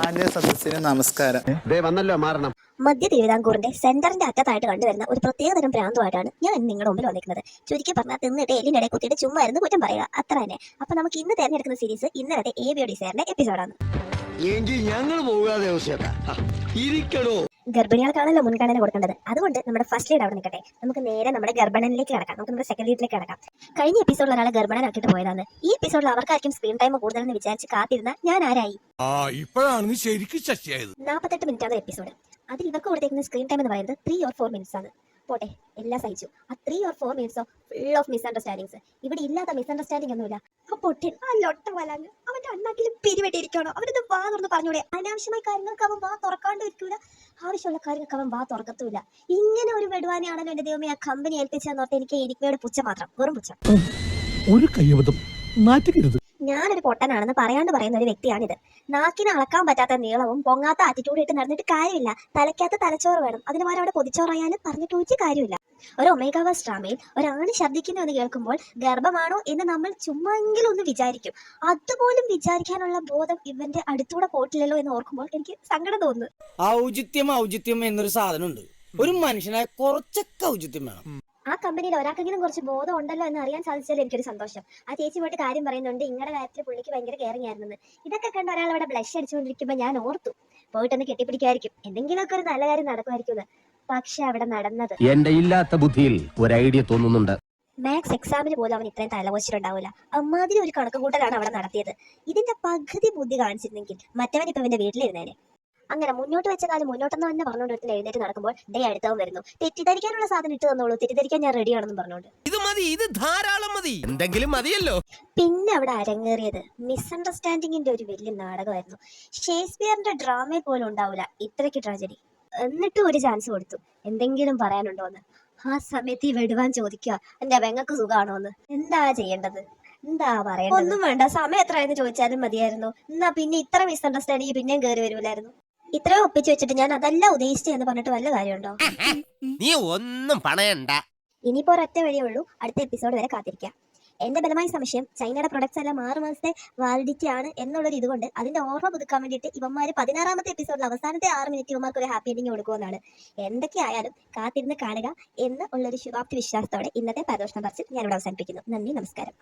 മാന്യ സദസ്സിന് നമസ്കാരം. വന്നല്ലോ മാറണം. മധ്യ തിരുവിതാംകൂറിന്റെ സെന്ററിന്റെ അറ്റത്തായിട്ട് കണ്ടുവരുന്ന ഒരു പ്രത്യേകതരം ഭ്രാന്തമായിട്ടാണ് ഞാൻ നിങ്ങളുടെ മുമ്പിൽ വന്നിരിക്കുന്നത്. ചുരുക്കി പറഞ്ഞാൽ തിന്നിട്ട് എല്ലിനിടെ കുത്തിയിട്ട് ചുമ്മാ ഇരുന്ന് കുറ്റം പറയുക, അത്ര തന്നെ. അപ്പൊ നമുക്ക് ഇന്ന് തിരഞ്ഞെടുക്കുന്ന സീരീസ് ഇന്നലത്തെ ABOD എപ്പിസോഡാണ്. ഞങ്ങൾ പോകാതെ ഇരിക്കണോ? ഗർഭിണികൾക്കാണല്ലോ മുൻഗണന കൊടുക്കേണ്ടത്. അതുകൊണ്ട് നമ്മുടെ ഫസ്റ്റ് ലീഡ് അവിടെ നിൽക്കട്ടെ. നമുക്ക് നേരെ നമ്മുടെ ഗർഭണനിലേക്ക് കിടക്കാം. നമുക്ക് നമ്മുടെ സെക്കൻഡ് ലീഡിലേക്ക് കിടക്കാം. കഴിഞ്ഞ എപ്പിസോഡിൽ ഒരാളെ ഗർഭണനാക്കിയിട്ട് പോയതാണ്. ഈ എപ്പിസോഡിൽ അവർക്കായിരിക്കും സ്ക്രീൻ ടൈം കൂടുതലെന്ന് വിചാരിച്ച് കാത്തിരുന്ന ഞാൻ ആരായി? 48 മിനിറ്റാണ് എപ്പിസോഡ്. അതിൽ ഇവർക്ക് കൊടുത്തേക്കുന്ന സ്ക്രീൻ ടൈം എന്ന് പറയുന്നത് 3 or 4 minutes ആണ്. പോട്ടെ, എല്ലാം സഹിച്ചു. ആ 3 or 4 minutes full of misunderstandings. ഇവിടെ ഇല്ലാത്ത മിസ്അണ്ടർസ്റ്റാൻഡിംഗ് ഒന്നുമില്ല. പൊട്ടൻ ആ ലൊട്ട വലാങ്ങ് അവന്റെ അണ്ണാക്കിലും പിരിവെട്ടിയിരിക്കണോ? അവരത് വാ തുറന്ന് പറഞ്ഞൂടെ? അനാവശ്യമായ കാര്യങ്ങൾക്ക് അവൻ വാ തുറക്കാണ്ട് ഇരിക്കൂല, ആവശ്യമുള്ള കാര്യങ്ങൾക്ക് അവൻ വാ തുറക്കത്തൂല. ഇങ്ങനെ ഒരു വെടുവാനെയാണല്ലോ എന്റെ ദൈവമേ ആ കമ്പനി ഏൽപ്പിച്ചെന്നോർത്ത് എനിക്ക് എനിക്കയുടെ പുച്ഛം മാത്രം, വെറും പുച്ഛം. ഒരു കയ്യബദ്ധം, നാറ്റുകരുത്. ഞാനൊരു പൊട്ടനാണെന്ന് പറയാണ്ട് പറയുന്ന ഒരു വ്യക്തിയാണിത്. നാക്കിന് അളക്കാൻ പറ്റാത്ത നീളവും പൊങ്ങാത്ത ആറ്റിറ്റ്യൂഡ് ഇട്ട് നടന്നിട്ട് കാര്യമില്ല. തലയ്ക്കകത്ത് തലച്ചോറ് വേണം. അതിന് മാറി അവിടെ പൊതിച്ചോറായാലും പറഞ്ഞിട്ട് ഒരു കാര്യമില്ല. ഒരു ഒമേഗാവേഴ്സ് ഡ്രാമയിൽ ഒരാണ് ശബ്ദിക്കുന്നു എന്ന് കേൾക്കുമ്പോൾ ഗർഭമാണോ എന്ന് നമ്മൾ ചുമ്മെങ്കിലും ഒന്ന് വിചാരിക്കും. അതുപോലും വിചാരിക്കാനുള്ള ബോധം ഇവന്റെ അടുത്തൂടെ പോയിട്ടില്ലല്ലോ എന്ന് ഓർക്കുമ്പോൾ എനിക്ക് സങ്കടം തോന്നുന്നു. ഔചിത്യം എന്നൊരു സാധനമുണ്ട്. ഒരു മനുഷ്യനായ കുറച്ചൊക്കെ ഔചിത്യം വേണം. ആ കമ്പനിയിൽ ഒരാൾക്കെങ്കിലും കുറച്ച് ബോധം ഉണ്ടല്ലോ എന്ന് അറിയാൻ സാധിച്ചാൽ എനിക്കൊരു സന്തോഷം. ആ ചേച്ചി പോയിട്ട് കാര്യം പറയുന്നുണ്ട്, ഇങ്ങളുടെ കാര്യത്തിൽ പുള്ളിക്ക് ഭയങ്കര കെയറിങ് ആയിരുന്നെന്ന്. ഇതൊക്കെ കണ്ട് ഒരാൾ അവിടെ ബ്ലഷ് അടിച്ചുകൊണ്ടിരിക്കുമ്പോൾ ഞാൻ ഓർത്തു, പോയിട്ടൊന്ന് കെട്ടിപ്പിടിക്കുമായിരിക്കും, എന്തെങ്കിലുമൊക്കെ ഒരു നല്ല കാര്യം നടക്കുമായിരിക്കും. പക്ഷെ അവിടെ നടന്നത് എന്റെ ഇല്ലാത്ത ബുദ്ധിയിൽ ഒരു ഐഡിയ തോന്നുന്നുണ്ട്. മാത്സ് എക്സാമിന് പോലും അവൻ ഇത്രയും തലവച്ചിട്ടുണ്ടാവില്ല. അമ്മാതിരി ഒരു കണക്കുകൂട്ടലാണ് അവിടെ നടത്തിയത്. ഇതിന്റെ പകുതി ബുദ്ധി കാണിച്ചിരുന്നെങ്കിൽ മറ്റവൻ ഇപ്പൊ അവന്റെ വീട്ടിലിരുന്നേനെ. അങ്ങനെ മുന്നോട്ട് വെച്ച കാലം മുന്നോട്ടെന്ന് തന്നെ പറഞ്ഞുകൊണ്ട് ഒരുത്തിന് എഴുന്നേറ്റ് നടക്കുമ്പോൾ അടുത്തവൻ വരുന്നു. തെറ്റിദ്ധരിക്കാനുള്ള സാധനം ഇട്ട് തന്നോളൂ, തെറ്റിദ്ധരിക്കാൻ ഞാൻ റെഡിയാണെന്ന് പറഞ്ഞുകൊണ്ട്. ഇത് മതി, ഇത് ധാരാളം മതി, എന്തെങ്കിലും മതിയല്ലോ. പിന്നെ അവിടെ അരങ്ങേറിയത് മിസ്അണ്ടർസ്റ്റാൻഡിങ്ങിന്റെ ഒരു വലിയ നാടകമായിരുന്നു. ഷേക്സ്പിയറിന്റെ ഡ്രാമയിൽ പോലും ഉണ്ടാവില്ല ഇത്രയ്ക്ക് ട്രാജഡി. എന്നിട്ടും ഒരു ചാൻസ് കൊടുത്തു, എന്തെങ്കിലും പറയാനുണ്ടോന്ന്. ആ സമയത്ത് ഈ വെടുവാൻ ചോദിക്കുക, എന്റെ വെങ്ങക്ക് സുഖാണോന്ന്. എന്താ ചെയ്യേണ്ടത്? എന്താ പറയേണ്ടത്? ഒന്നും വേണ്ട, സമയം എത്രയെന്ന് ചോദിച്ചാലും മതിയായിരുന്നു. എന്നാ പിന്നെ ഇത്ര മിസ്അണ്ടർസ്റ്റാൻഡിങ് പിന്നെയും കയറി വരുമില്ലായിരുന്നു. ഇത്രയും ഒപ്പിച്ചു വെച്ചിട്ട് ഞാൻ അതല്ല ഉദ്ദേശിച്ചെന്ന് പറഞ്ഞിട്ട് വല്ല കാര്യമുണ്ടോ? നീ ഒന്നും പണയണ്ട. ഇനിയിപ്പോ ഒരൊറ്റ വഴിയേ ഉള്ളൂ, അടുത്ത എപ്പിസോഡ് വരെ കാത്തിരിക്കാം. എന്റെ ബലമായ സംശയം ചൈനയുടെ പ്രൊഡക്ട്സ് എല്ലാം 6 മാസത്തെ വാലിഡിറ്റി ആണ് എന്നുള്ളൊരു ഇതുകൊണ്ട് അതിന്റെ ഓർമ്മ പുതുക്കാൻ വേണ്ടിയിട്ട് ഇവന്മാര് 16ാമത്തെ എപ്പിസോഡിൽ അവസാനത്തെ 6 മിനിറ്റ് ഇവന്മാർക്ക് ഒരു ഹാപ്പി എൻഡിങ് കൊടുക്കുമെന്നാണ്. എന്തൊക്കെയായാലും കാത്തിരുന്ന് കാണുക എന്ന് ഉള്ളൊരു ശുഭാപ്തി വിശ്വാസത്തോടെ ഇന്നത്തെ പരദോഷണ പറച്ചിൽ ഞാനിവിടെ അവസാനിപ്പിക്കുന്നു. നന്ദി, നമസ്കാരം.